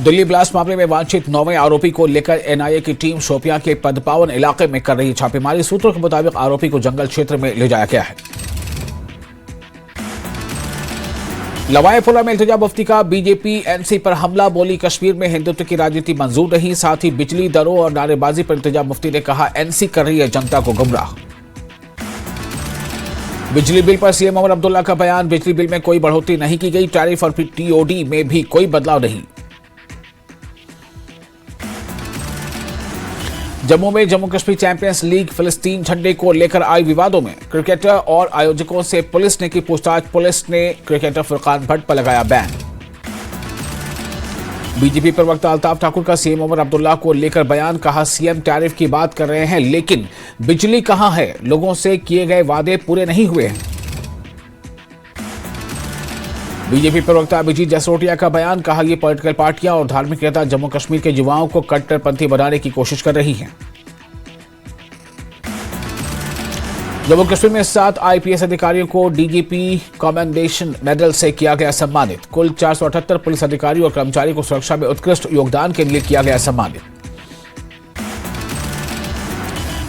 Delhi blast मामले में वांछित 9वें आरोपी को लेकर एनआईए की टीम शोपियां के पदपावन इलाके में कर रही छापेमारी। सूत्रों के मुताबिक आरोपी को जंगल क्षेत्र में ले जाया गया है। लवाएपुरा में इल्तिजा मुफ्ती का बीजेपी एनसी पर हमला। बोली, कश्मीर में हिंदुत्व की राजनीति मंजूर नहीं। साथ ही बिजली दरों और नारेबाजी पर इल्तिजा मुफ्ती ने कहा, एनसी कर रही है जनता को गुमराह। बिजली बिल पर सीएम उमर अब्दुल्ला का बयान, बिजली बिल में कोई बढ़ोतरी नहीं की गई। टैरिफ और टीओडी में भी कोई बदलाव नहीं। जम्मू में जम्मू कश्मीर चैंपियंस लीग फिलिस्तीन झंडे को लेकर आई विवादों में क्रिकेटर और आयोजकों से पुलिस ने की पूछताछ। पुलिस ने क्रिकेटर फुरकान भट्ट पर लगाया बैन। बीजेपी प्रवक्ता अल्ताफ ठाकुर का सीएम उमर अब्दुल्ला को लेकर बयान, कहा सीएम टैरिफ की बात कर रहे हैं लेकिन बिजली कहां है, लोगों से किए गए वादे पूरे नहीं हुए हैं। बीजेपी प्रवक्ता अभिजीत जसरोटिया का बयान, कहा ये पॉलिटिकल पार्टियां और धार्मिक नेता जम्मू कश्मीर के युवाओं को कट्टरपंथी बनाने की कोशिश कर रही हैं। जम्मू कश्मीर में 7 आईपीएस अधिकारियों को डीजीपी कमेंडेशन मेडल से किया गया सम्मानित। कुल 478 पुलिस अधिकारियों और कर्मचारियों को सुरक्षा में उत्कृष्ट योगदान के लिए किया गया सम्मानित।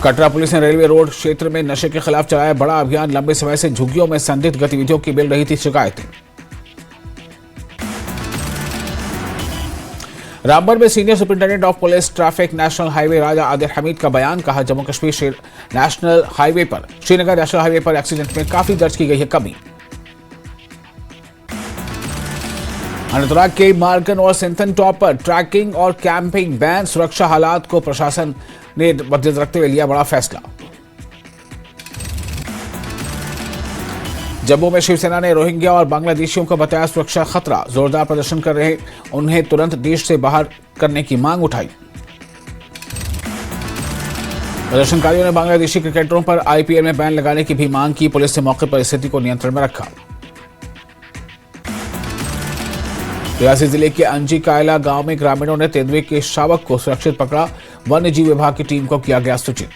कटरा पुलिस ने रेलवे रोड क्षेत्र में नशे के खिलाफ चलाया बड़ा अभियान। लंबे समय से झुग्गियों में संदिग्ध गतिविधियों की मिल रही थी शिकायतें। रामबन में senior superintendent of police traffic national highway Raja Adil Hamid का बयान, कहा जम्मू कश्मीर नेशनल हाईवे पर श्रीनगर नेशनल हाईवे पर एक्सीडेंट में काफी दर्ज की गई है कमी। अनंतनाग के मार्गन और सिंथन टॉप पर ट्रैकिंग और कैंपिंग बैन। सुरक्षा हालात को प्रशासन ने मद्देनजर रखते हुए लिया बड़ा फैसला। जम्मू में शिवसेना ने रोहिंग्या और बांग्लादेशियों को बताया सुरक्षा खतरा। जोरदार प्रदर्शन कर रहे उन्हें तुरंत देश से बाहर करने की मांग उठाई। प्रदर्शनकारियों ने बांग्लादेशी क्रिकेटरों पर आईपीएल में बैन लगाने की भी मांग की। पुलिस ने मौके पर स्थिति को नियंत्रण में रखा। रियासी जिले के अंजी कायला गांव में ग्रामीणों ने तेंदुए के शावक को सुरक्षित पकड़ा। वन्य जीव विभाग की टीम को किया गया सूचित।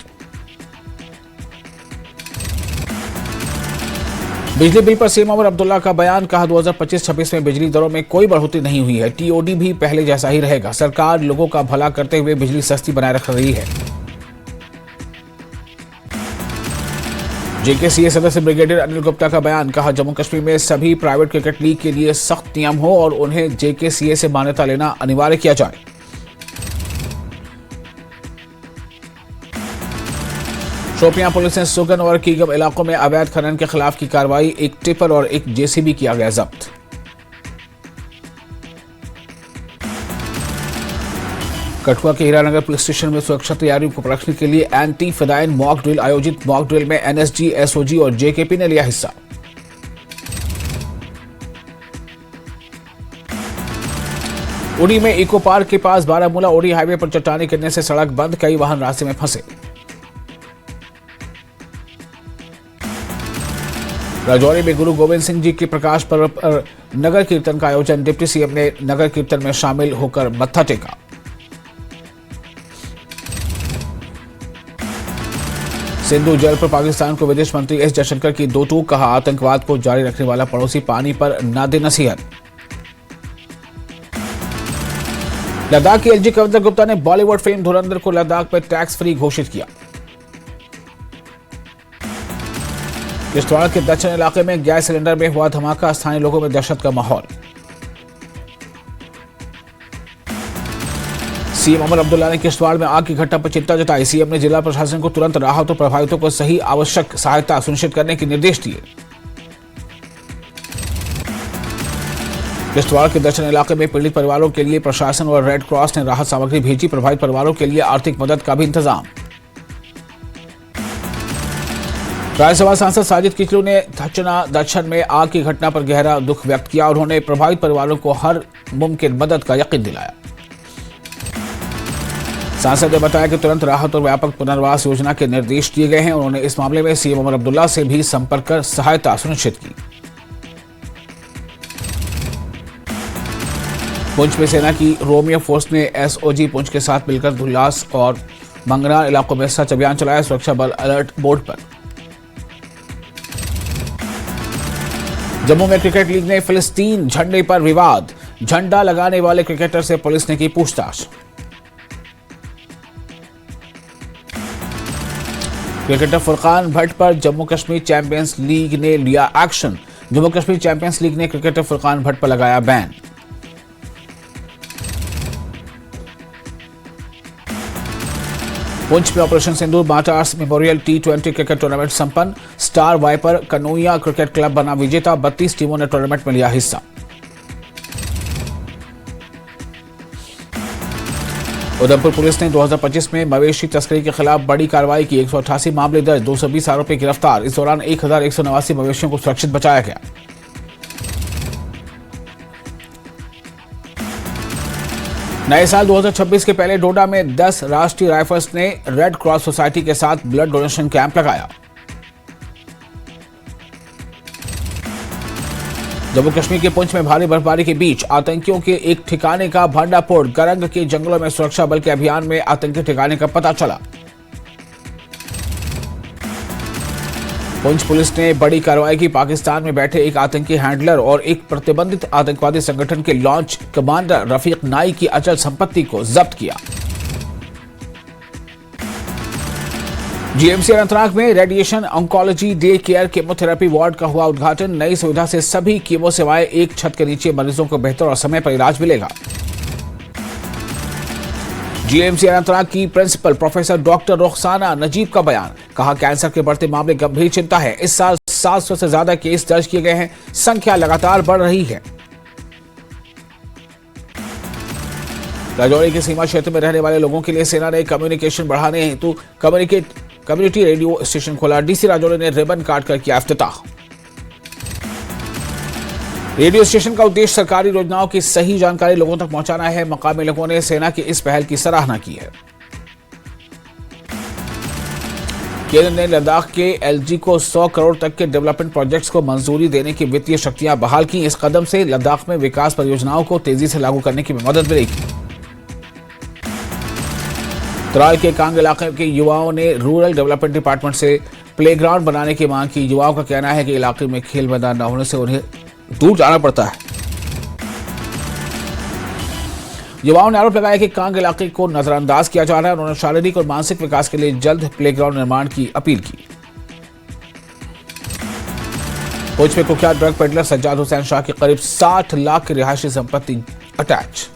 बिजली बिल पर सीएम उमर अब्दुल्ला का बयान, कहा 2025-26 में बिजली दरों में कोई बढ़ोतरी नहीं हुई है। टीओडी भी पहले जैसा ही रहेगा। सरकार लोगों का भला करते हुए बिजली सस्ती बनाए रख रही है। जेकेसीए सदस्य ब्रिगेडियर अनिल गुप्ता का बयान, कहा जम्मू कश्मीर में सभी प्राइवेट क्रिकेट लीग के लिए सख्त नियम हो और उन्हें जेकेसीए से मान्यता लेना अनिवार्य किया जाए। शोपियां पुलिस ने सुगन और कीगम इलाकों में अवैध खनन के खिलाफ की कार्रवाई। एक टिपर और एक जेसीबी किया गया जब्त। कठुआ के हीरानगर पुलिस स्टेशन में सुरक्षा तैयारियों को परखने के लिए एंटी फिदाइन मॉक ड्रिल आयोजित। मॉक ड्रिल में एनएसजी, एसओजी और जेकेपी ने लिया हिस्सा। उड़ी में इको पार्क के पास बारामूला उड़ी हाईवे पर चट्टाने गिरने से सड़क बंद, कई वाहन रास्ते में फंसे। राजौरी में गुरु गोविंद सिंह जी के प्रकाश पर्व पर नगर कीर्तन का आयोजन। डिप्टी सीएम ने नगर कीर्तन में शामिल होकर मत्था टेका। सिंधु जल पर पाकिस्तान को विदेश मंत्री एस जयशंकर की दो टूक, कहा आतंकवाद को जारी रखने वाला पड़ोसी पानी पर न दे नसीहत। लद्दाख की एलजी कविंदर गुप्ता ने बॉलीवुड फिल्म धुरंधर को लद्दाख पर टैक्स फ्री घोषित किया। किश्तवाड़ के दक्षिण इलाके में गैस सिलेंडर में हुआ धमाका, स्थानीय लोगों में दहशत का माहौल। सीएम उमर अब्दुल्ला ने किश्तवाड़ में आग की घटना पर चिंता जताई। सीएम ने जिला प्रशासन को तुरंत राहत और प्रभावितों को सही आवश्यक सहायता सुनिश्चित करने के निर्देश दिए। किश्तवाड़ के दक्षिण इलाके में पीड़ित परिवारों के लिए प्रशासन और रेड क्रॉस ने राहत सामग्री भेजी। प्रभावित परिवारों के लिए आर्थिक मदद का भी इंतजाम। राज्यसभा सांसद साजिद किचलू ने दक्षिण में आग की घटना पर गहरा दुख व्यक्त किया। उन्होंने प्रभावित परिवारों को हर मुमकिन मदद का यकीन दिलाया। सांसद ने बताया कि तुरंत राहत और व्यापक पुनर्वास योजना के निर्देश दिए गए हैं। उन्होंने इस मामले में सीएम उमर अब्दुल्ला से भी संपर्क कर सहायता सुनिश्चित की। पुंछ में सेना की रोमियो फोर्स ने एसओजी पुंछ के साथ मिलकर धुल्लास और मंगनार इलाकों में सर्च अभियान चलाया। सुरक्षा बल अलर्ट बोर्ड पर। जम्मू में क्रिकेट लीग ने फिलिस्तीन झंडे पर विवाद। झंडा लगाने वाले क्रिकेटर से पुलिस ने की पूछताछ। क्रिकेटर फुरकान भट्ट पर जम्मू कश्मीर चैंपियंस लीग ने लिया action. Jammu Kashmir champions league ने क्रिकेटर फुरकान भट्ट पर लगाया बैन। पुंछ में operation Sindoor masters memorial T20 cricket tournament संपन्न। Star viper Kanoia cricket club बना विजेता। 32 टीमों ने टूर्नामेंट में लिया हिस्सा। उधमपुर पुलिस ने 2025 में मवेशी तस्करी के खिलाफ बड़ी कार्रवाई की। 188 मामले दर्ज, 220 आरोपी गिरफ्तार। इस दौरान 1189 मवेशियों को सुरक्षित बचाया गया। नए साल 2026 के पहले डोडा में 10 राष्ट्रीय राइफल्स ने रेड क्रॉस सोसाइटी के साथ ब्लड डोनेशन कैंप लगाया। जम्मू कश्मीर के पुंछ में भारी बर्फबारी के बीच आतंकियों के एक ठिकाने का भांडाफोड़। गरंग के जंगलों में सुरक्षा बल के अभियान में आतंकी ठिकाने का पता चला। पुंछ पुलिस ने बड़ी कार्रवाई की। पाकिस्तान में बैठे एक आतंकी हैंडलर और एक प्रतिबंधित आतंकवादी संगठन के लॉन्च कमांडर रफीक नाई की अचल संपत्ति को जब्त किया। जीएमसी अनंतनाग में radiation oncology day care chemotherapy ward का हुआ उद्घाटन। नई सुविधा से सभी कीमो सेवाएं एक छत के नीचे मरीजों को बेहतर और समय पर इलाज मिलेगा। जीएमसी अनंतनाग की principal professor doctor Rukhsana Najeeb का बयान। कहा, कैंसर के बढ़ते मामले गंभीर चिंता है। इस साल 700 से ज्यादा केस दर्ज किए गए हैं। संख्या लगातार बढ़ रही है। राजौरी के सीमा क्षेत्र में रहने वाले लोगों के लिए सेना ने कम्युनिकेशन बढ़ाने हेतु कम्युनिटी रेडियो स्टेशन खोला। डीसी राजौरी ने रिबन काट कर किया इफ्तिताह। रेडियो स्टेशन का उद्देश्य सरकारी योजनाओं की सही जानकारी लोगों तक पहुंचाना है। मकामी लोगों ने सेना की इस पहल की सराहना की है। केंद्र ने लद्दाख के एलजी को 100 करोड़ तक के डेवलपमेंट प्रोजेक्ट्स को मंजूरी देने की वित्तीय शक्तियां बहाल की। इस कदम से लद्दाख में विकास परियोजनाओं को तेजी से लागू करने की मदद मिलेगी। तराई के कांग इलाके के युवाओं ने रूरल डेवलपमेंट डिपार्टमेंट से प्लेग्राउंड बनाने की मांग की। युवाओं का कहना है कि इलाके में खेल मैदान न होने से उन्हें दूर जाना पड़ता है। युवाओं ने आरोप लगाया कि कांग इलाके को नजरअंदाज किया जा रहा है। उन्होंने शारीरिक और मानसिक विकास के लिए जल्द प्लेग्राउंड निर्माण की अपील की। पुंछ में कुख्यात ड्रग पेडलर सज्जाद हुसैन शाह की करीब 60 लाख की रिहायशी संपत्ति अटैच।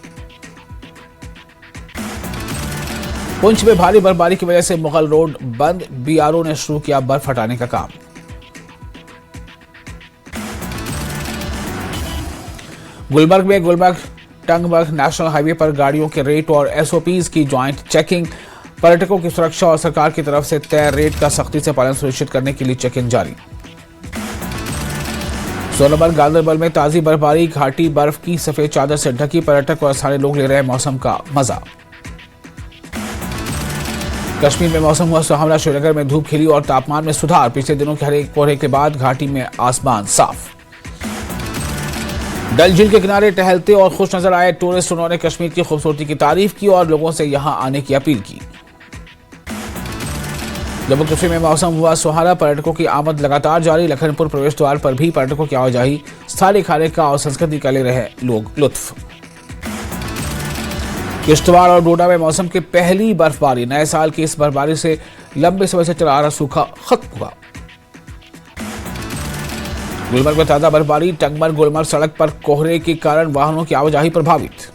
पुंछ में भारी बर्फबारी की वजह से मुगल रोड बंद। बीआरओ ने शुरू किया बर्फ हटाने का काम। गुलबर्ग में गुलबर्ग टंगबर्ग नेशनल हाईवे पर गाड़ियों के रेट और एसओपीज की ज्वाइंट चेकिंग। पर्यटकों की सुरक्षा और सरकार की तरफ से तय रेट का सख्ती से पालन सुनिश्चित करने के लिए चेकिंग जारी। सोनमर्ग गांधरबल में ताजी बर्फबारी। घाटी बर्फ की सफेद चादर से ढकी। पर्यटक और स्थानीय लोग ले रहे मौसम का मजा। कश्मीर में मौसम हुआ सुहावना। श्रीनगर में धूप खिली और तापमान में सुधार। पिछले दिनों के हरे कोहरे के बाद घाटी में आसमान साफ। डल झील के किनारे टहलते और खुश नजर आए टूरिस्ट। उन्होंने कश्मीर की खूबसूरती की तारीफ की और लोगों से यहां आने की अपील की। जम्मू कश्मीर में मौसम हुआ सुहाना। पर्यटकों की आमद लगातार जारी। लखनपुर प्रवेश द्वार पर भी पर्यटकों की आवाजाही। स्थानीय खाने का और संस्कृति का ले रहे लोग लुत्फ। किश्तवाड़ और डोडा में मौसम की पहली बर्फबारी। नए साल की इस बर्फबारी से लंबे समय से चला आ रहा सूखा खत्म हुआ। गुलमर्ग में ताजा बर्फबारी। टंगमर्ग गुलमर्ग सड़क पर कोहरे के कारण वाहनों की आवाजाही प्रभावित।